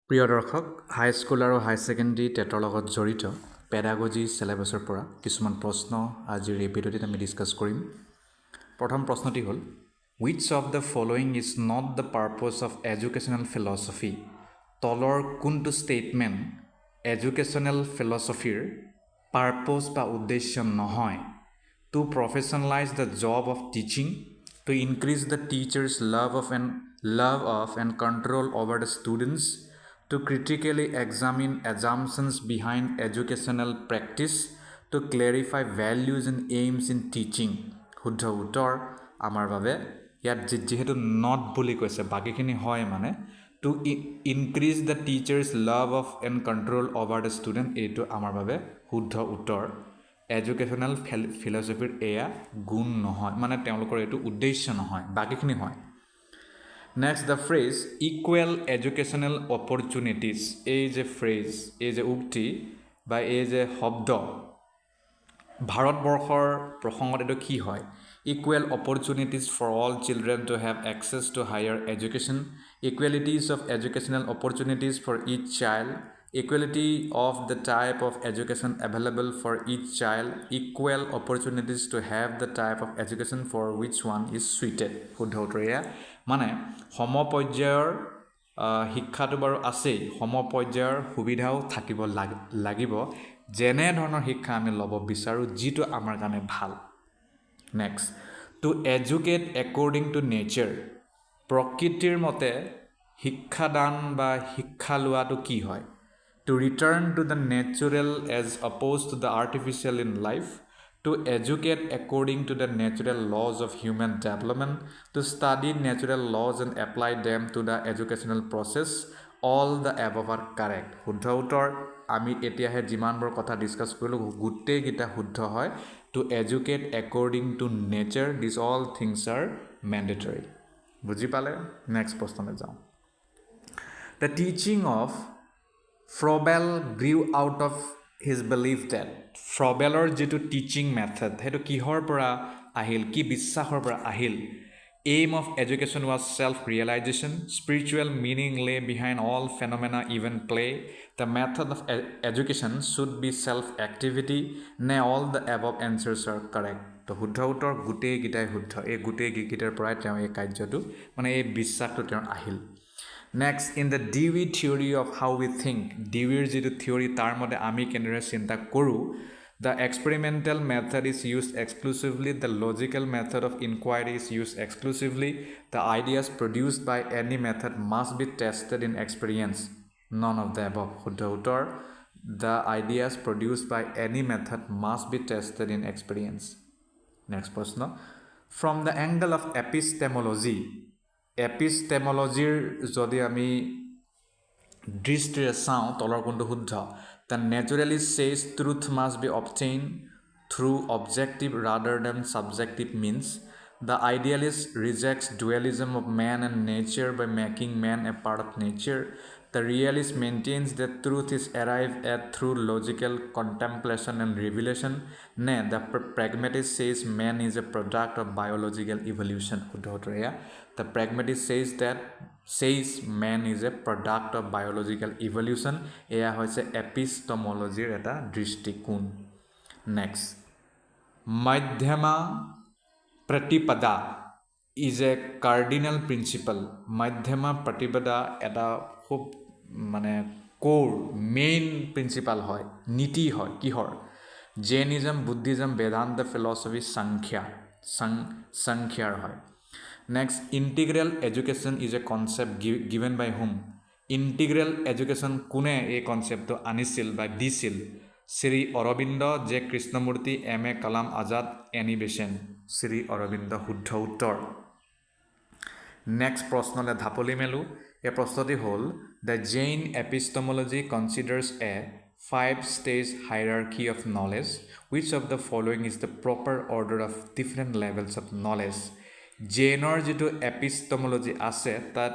প্ৰিয় দৰ্শক হাই স্কুল আৰু হাই ছেকেণ্ডেৰী টেটৰ লগত জড়িত পেডাগজি চিলেবাছৰ পৰা কিছুমান প্ৰশ্ন আজিৰ এই ভিডিঅ'টিত আমি ডিছকাছ কৰিম প্ৰথম প্ৰশ্নটি হ'ল which of the following is not the purpose of educational philosophy তলৰ কোনটো ষ্টেটমেণ্ট এডুকেশ্যনেল ফিলছফিৰ পাৰ্পছ বা উদ্দেশ্য নহয় to professionalize the job of teaching to increase the teacher's love of and control over the students to critically examine assumptions behind educational practice, to clarify values and aims in teaching. শুদ্ধ উত্তৰ আমাৰ বাবে ইয়াত যেহেতু not বুলি কৈছে বাকীখিনি হয় মানে to increase the teacher's love of and control over the student এইটো আমাৰ বাবে শুদ্ধ উত্তৰ এডুকেশ্যনেল ফিলছফিৰ এয়া গুণ নহয় মানে তেওঁলোকৰ এইটো উদ্দেশ্য নহয় বাকীখিনি হয় Next, the phrase equal educational opportunities এই যে ফ্ৰেজ এই যে উক্তি বা এই যে শব্দ ভাৰতবৰ্ষৰ প্ৰসংগত এইটো কি হয় equal opportunities for all children to have access to higher education equalities of educational opportunities for each child equality of the type of education available for each child equal opportunities to have the type of education for which one is suited শুদ্ধ উত্তৰ এয়া মানে সমপৰ্যায়ৰ শিক্ষাটো বাৰু আছেই সমপৰ্যায়ৰ সুবিধাও থাকিব লাগিব যেনে ধৰণৰ শিক্ষা আমি ল'ব বিচাৰোঁ যিটো আমাৰ কাৰণে ভাল next to educate according to nature প্ৰকৃতিৰ মতে শিক্ষাদান বা শিক্ষা লোৱাটো কি হয় to return to the natural as opposed to the artificial in life to educate according to the natural laws of human development, to study natural laws and apply them to the educational process, all the above are correct. শুদ্ধ উত্তৰ আমি এতিয়াহে যিমানবোৰ কথা discuss কৰিলোঁ গোটেইকেইটা শুদ্ধ হয় to educate according to nature, these all things are mandatory. বুজি পালে নেক্সট প্ৰশ্নলৈ যাওঁ The teaching of Froebel grew out of his belief that Froebelৰ যিটো টিচিং মেথড সেইটো কিহৰ পৰা আহিল কি বিশ্বাসৰ পৰা আহিল aim of education was self-realization spiritual meaning lay behind all phenomena even play the method of education should be self-activity নে all the above answers are correct তো শুদ্ধ উত্তৰ গোটেইকেইটাই শুদ্ধ এই গোটেইকেইটাৰ পৰাই তেওঁ এই কাৰ্যটো মানে এই বিশ্বাসটো তেওঁৰ আহিল Next, in the Dewey theory of how we think, Deweyৰ যিটো থিয়ৰী তাৰ মতে আমি কেনেদৰে চিন্তা কৰোঁ the experimental method is used exclusively, the logical method of inquiry is used exclusively, the ideas produced by any method must be tested in experience. None of the above. শুদ্ধ উত্তৰ the ideas produced by any method must be tested in experience. Next প্ৰশ্ন From the angle of epistemology, এপিষ্টেমলজিৰ যদি আমি দৃষ্টিৰে চাওঁ তলৰ কোনটো শুদ্ধ দ্য নেচাৰেলি says truth must be obtain through objective rather than subjective means the idealist rejects dualism of men and nature by making men a part of nature the realist maintains the truth is arrive at through logical contemplation and revelation নে the pragmatist says men is a product of biological evolution শুদ্ধ উত্তৰ এয়া The pragmatist says man is a product of biological evolution. এয়া হৈছে epistemology এটা দৃষ্টিকোণ Next, Madhyama Pratipada is a cardinal principle. Madhyama Pratipada এটা খুব মানে core main principle হয় নীতি হয় কিহৰ Jainism, Buddhism, Vedanta philosophy, Sankhya হয় Next, integral education is a concept given by whom? Integral education কোনে এই কনসেপ্টটো আনিছিল বা দিছিল শ্ৰী অৰবিন্দ জে কৃষ্ণমূৰ্তি এম এ কালাম আজাদ এনি বেছেন শ্ৰী অৰবিন্দ শুদ্ধ উত্তৰ নেক্সট প্ৰশ্নলৈ ঢাপলি মেলো এই প্ৰশ্নটি হ'ল the Jain epistemology considers a 5-stage hierarchy of knowledge which of the following is the proper order of different levels of knowledge জেইনৰ যিটো এপিষ্টেমোলজি আছে তাত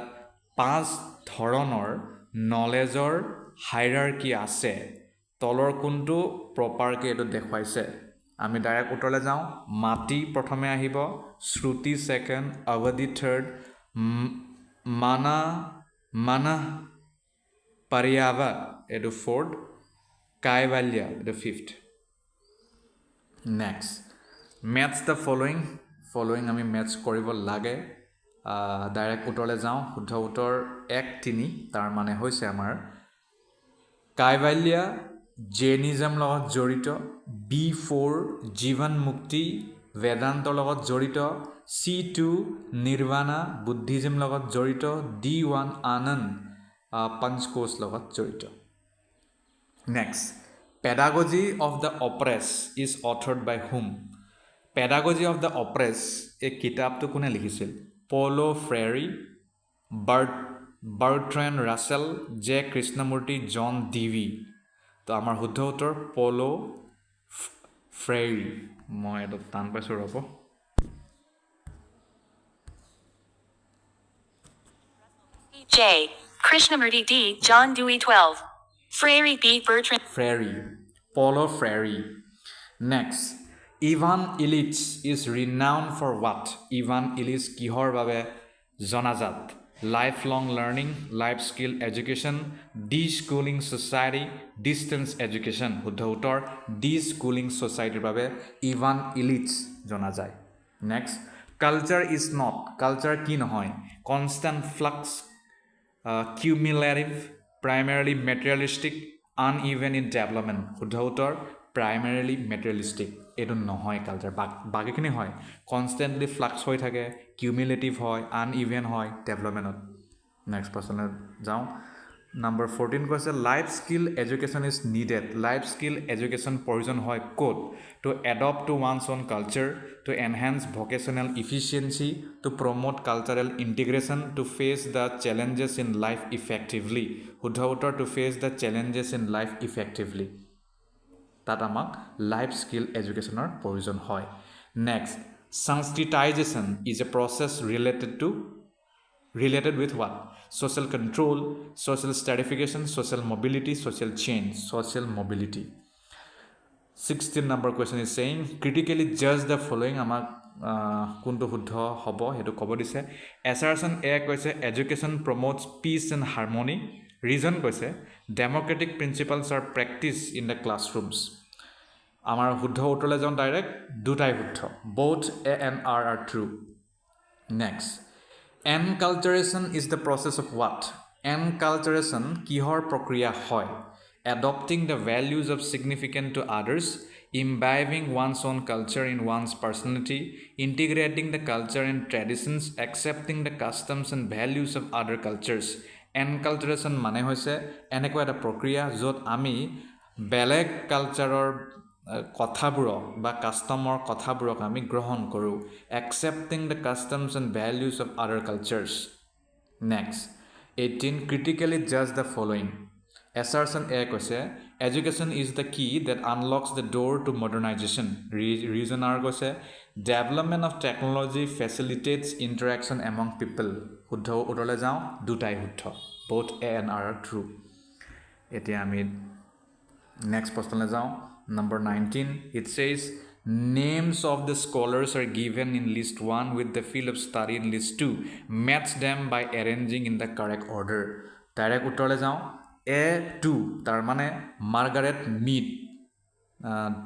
5 ধৰণৰ নলেজৰ হাইৰাৰ্কি আছে তলৰ কোনটো প্ৰপাৰকে এইটো দেখুৱাইছে আমি ডাইৰেক্ট উত্তৰলৈ যাওঁ মাটি প্ৰথমে আহিব শ্ৰুতি সেকেন্ড অৱধি থাৰ্ড মানা Paryava edu fourth, Kaivalya edu fifth. Next, match the following আমি match কৰিব লাগে ডাইৰেক্ট উত্তৰলৈ যাওঁ শুদ্ধ উত্তৰ 1-3 তাৰ মানে হৈছে আমাৰ কাইভাল্যা জেনিজম লগত জড়িত B4 জীৱন মুক্তি বেদান্তৰ লগত জড়িত C2 নিৰ্বাণা বুদ্ধিজম লগত জড়িত D1 আনন্দ পঞ্চকোশ লগত জড়িত Next, Pedagogy of the Oppressed is authored by whom? Pedagogy of the Oppressed এই কিতাপটো কোনে লিখিছিল Paulo Freire, Bertrand Russell, J. Krishnamurti, John Dewey. তো আমাৰ শুদ্ধ উত্তৰ Paulo Freire. মই এটা টান পাইছোঁ ৰ'ব J. Krishnamurti D. John Dewey 12. Freire B. Bertrand. Freire. Paulo Freire. Next. Ivan Illich is renowned for what? Ivan Illich kihor babe jonajat. Lifelong learning, life skill education, de-schooling society, distance education. Huddha uttor de-schooling society babe Ivan Illich jonajai. Next. Culture is not. Culture ki nohoy. Constant flux, cumulative, primarily materialistic, uneven in development. Huddha uttor primarily materialistic. Edu nohoy culture. Bagikini hoy. Constantly flux hoy thake, cumulative hoy, uneven hoy, development. Next person jao. Number 14 was life skill education is needed. Life skill education provision hoy code to adopt to one's own culture, to enhance vocational efficiency, to promote cultural integration, to face the challenges in life effectively. Huddha uttor to face the challenges in life effectively. That among life skill educational provision hoy. Next, Sanskritization is a process related with what? Social control, social stratification, social mobility, social change, social mobility. 16 number question is saying critically judge the following amak kuntu huddha hobo hetu kobo dise assertion a koise education promotes peace and harmony reason koise democratic principles are practiced in the classrooms amar huddha utole jon direct dutai huddha both a and r are true. Next, enculturation is the process of what? Enculturation kihor prokriya hoy adopting the values of significant to others, imbibing one's own culture in one's personality, integrating the culture and traditions, accepting the customs and values of other cultures. Enculturation mane hoise eneko eta prokriya jot ami beleg cultureor কথাবোৰক বা customer কথাবোৰক আমি গ্ৰহণ কৰোঁ accepting the customs and values of other cultures. Next, 18 critically judge the following. Assertion A koise education is the key that unlocks the door to modernization. Reason R koise development of technology facilitates interaction among people. Huddha utole jao dutai huddha both A and R are true. Etia ami next question le jao. Number 19, it says names of the scholars are given in list 1 with the field of study in list 2. Match them by arranging in the correct order. Direct uttorle jao A2 tar mane Margaret Mead.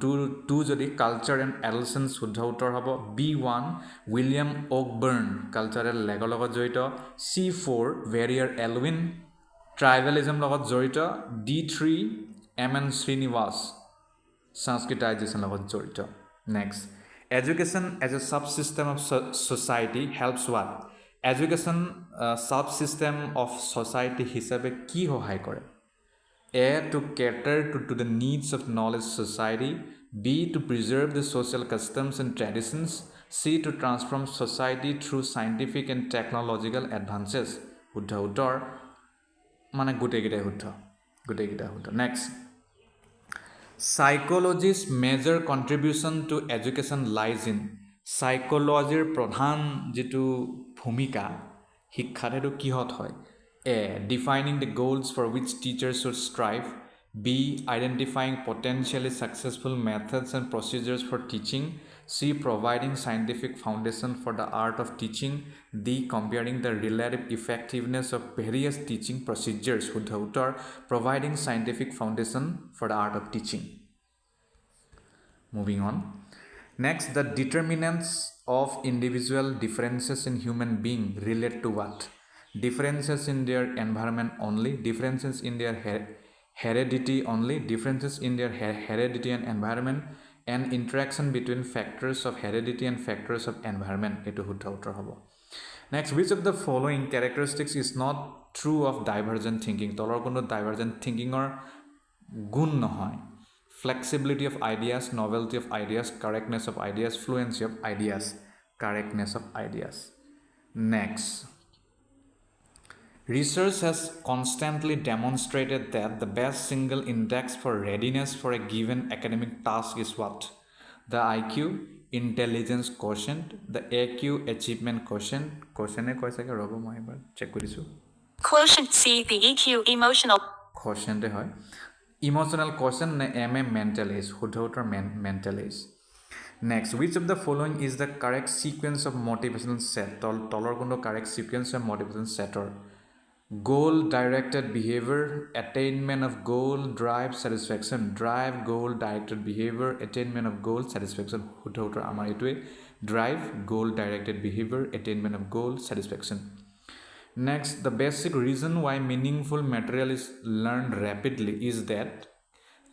Two jodi culture and adolescence শুদ্ধ উত্তৰ হ'ব B1 William Oakburn cultural লেগৰ লগত জড়িত C4 Verrier Elwin tribalism লগত জড়িত D3 M.N. Srinivas Sanskritization লগত জড়িত. Next, education as a subsystem of society helps what? Education subsystem of society হিচাপে কি সহায় কৰে? A, to cater to the needs of knowledge society. B, to preserve the social customs and traditions. C, to transform society through scientific and technological advances. Huddha uttor mane gute gita huddha. Next, psychology's major contribution to education lies in. Psychologyৰ প্ৰধান যেটো ভূমিকা শিক্ষাত এটো কিহত হয়? A, defining the goals for which teachers should strive. B, identifying potentially successful methods and procedures for teaching. C. Providing scientific foundation for the art of teaching. D. Comparing the relative effectiveness of various teaching procedures. শুদ্ধ উত্তৰ providing scientific foundation for the art of teaching. Moving on. Next, the determinants of individual differences in human being relate to what? Differences in their environment only, differences in their heredity only, differences in their heredity and environment, and interaction between factors of heredity and factors of environment. Etu শুদ্ধ উত্তৰ হ'ব. Next, which of the following characteristics is not true of divergent thinking? তলৰ কোনো divergent thinking or গুণ নহয়. Flexibility of ideas, novelty of ideas, correctness of ideas, fluency of ideas, correctness of ideas. Next, research has constantly demonstrated that the best single index for readiness for a given academic task is what? The IQ, intelligence quotient, the AQ, achievement quotient. Quotient e koi sake robo moi ebar check korisu. Quotient C, the EQ, emotional. Quotient e hoy. Emotional quotient ne MA mental age. শুদ্ধ উত্তৰ mental age. Next, which of the following is the correct sequence of motivational set? তলৰ কোনটো correct sequence of motivational set or goal directed behavior, attainment of goal, drive, satisfaction. Drive, goal directed behavior, attainment of goal, satisfaction. শুদ্ধ উত্তৰ আমাৰ এইটোৱে drive, goal directed behavior, attainment of goal, satisfaction. Next, the basic reason why meaningful material is learned rapidly is that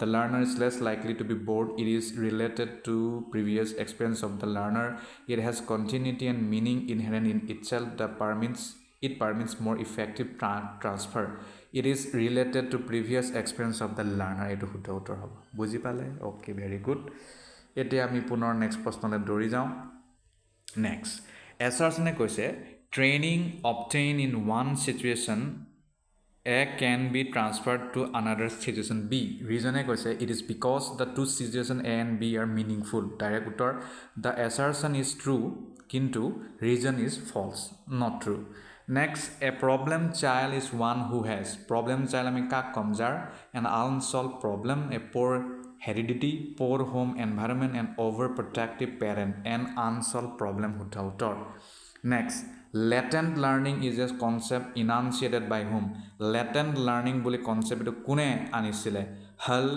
the learner is less likely to be bored. It is related to previous experience of the learner. It has continuity and meaning inherent in itself. It permits more effective transfer. It is related to previous experience of the learner. Etu শুদ্ধ উত্তৰ হ'ব. বুজি পালে? Okay, very good. এতিয়া আমি পুনৰ next প্ৰশ্নলৈ দৌৰি যাওঁ. Next, এছাৰছনে কৈছে training obtained in one situation A can be transferred to another situation B. Reason e koise it is because the two situations A and B are meaningful. Direct uttor, the assertion is true kintu reason is false, not true. Next, a problem child is one who has problem child ami kak komjar an unsolved problem, a poor heredity, poor home environment, and overprotective parent, an unsolved problem. Huddha uttor. Next, latent learning is a concept enunciated by whom? Latent learning বুলি concept এটো কোনে আনিছিলে? Hull,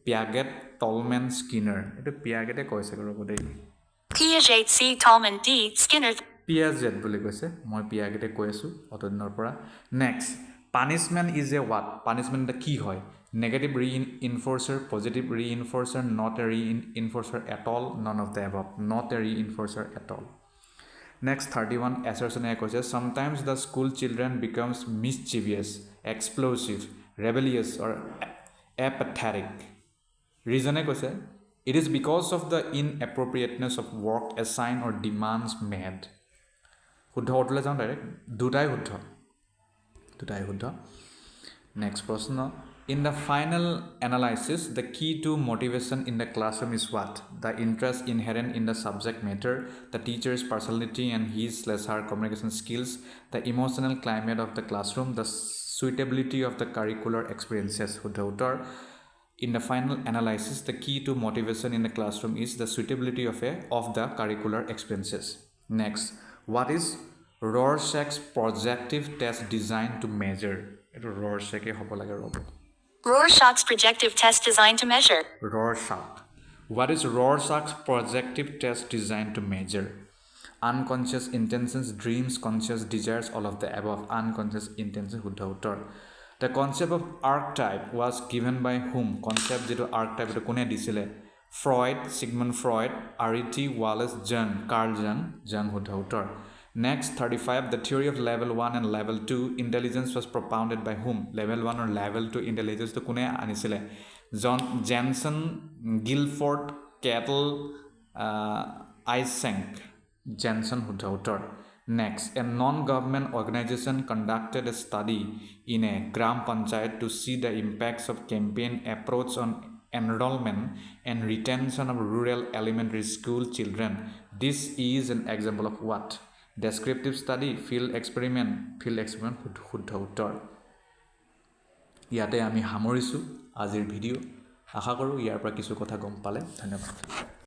Piaget, Tolman, Skinner. এটো Piaget কৈছে ৰব দেই. Piaget C, Tolman D, Skinner. Piaget বুলি কৈছে, মই Piaget কৈ আছো অতদিনৰ পৰা. Next, punishment is a what? Punishment এটা কি হয়? Negative reinforcer, positive reinforcer, not a reinforcer at all, none of the above. Not a reinforcer at all. Next, 31, assertion e koise sometimes the school children becomes mischievous, explosive, rebellious, or apathetic. Reason e koise it is because of the inappropriateness of work assigned or demands made. শুদ্ধ উত্তৰলৈ যাওঁ direct দুটাই শুদ্ধ. Next প্ৰশ্ন, in the final analysis, the key to motivation in the classroom is what? The interest inherent in the subject matter, the teacher's personality and his/her communication skills, the emotional climate of the classroom, the suitability of the curricular experiences. শুদ্ধ উত্তৰ, in the final analysis, the key to motivation in the classroom is the suitability of the curricular experiences. Next, what is Rorschach's projective test designed to measure? এটো Rorschach হ'ব লাগে ৰব. Rorschach's projective test designed to measure. Rorschach. What is Rorschach's projective test designed to measure? Unconscious intentions, dreams, conscious desires, all of the above. Unconscious intentions, শুদ্ধ উত্তৰ. The concept of archetype was given by whom? Concept যেটো archetype এটো কোনে দিছিলে? Freud, Sigmund Freud, R.E.T. Wallace, Jung, Carl Jung, শুদ্ধ উত্তৰ. Next, 35, the theory of level 1 and level 2 intelligence was propounded by whom? Level 1 or level 2 intelligence to kune anisile? Jensen, Guilford, Kettle, Eysenck. Jensen শুদ্ধ উত্তৰ. Next, a non-government organization conducted a study in a Gram Panchayat to see the impacts of campaign approach on enrollment and retention of rural elementary school children. This is an example of what? Descriptive study, field experiment, শুদ্ধ উত্তৰ. ইয়াতে আমি সামৰিছোঁ আজিৰ video'. আশা কৰোঁ ইয়াৰ পৰা কিছু কথা গম পালে. ধন্যবাদ.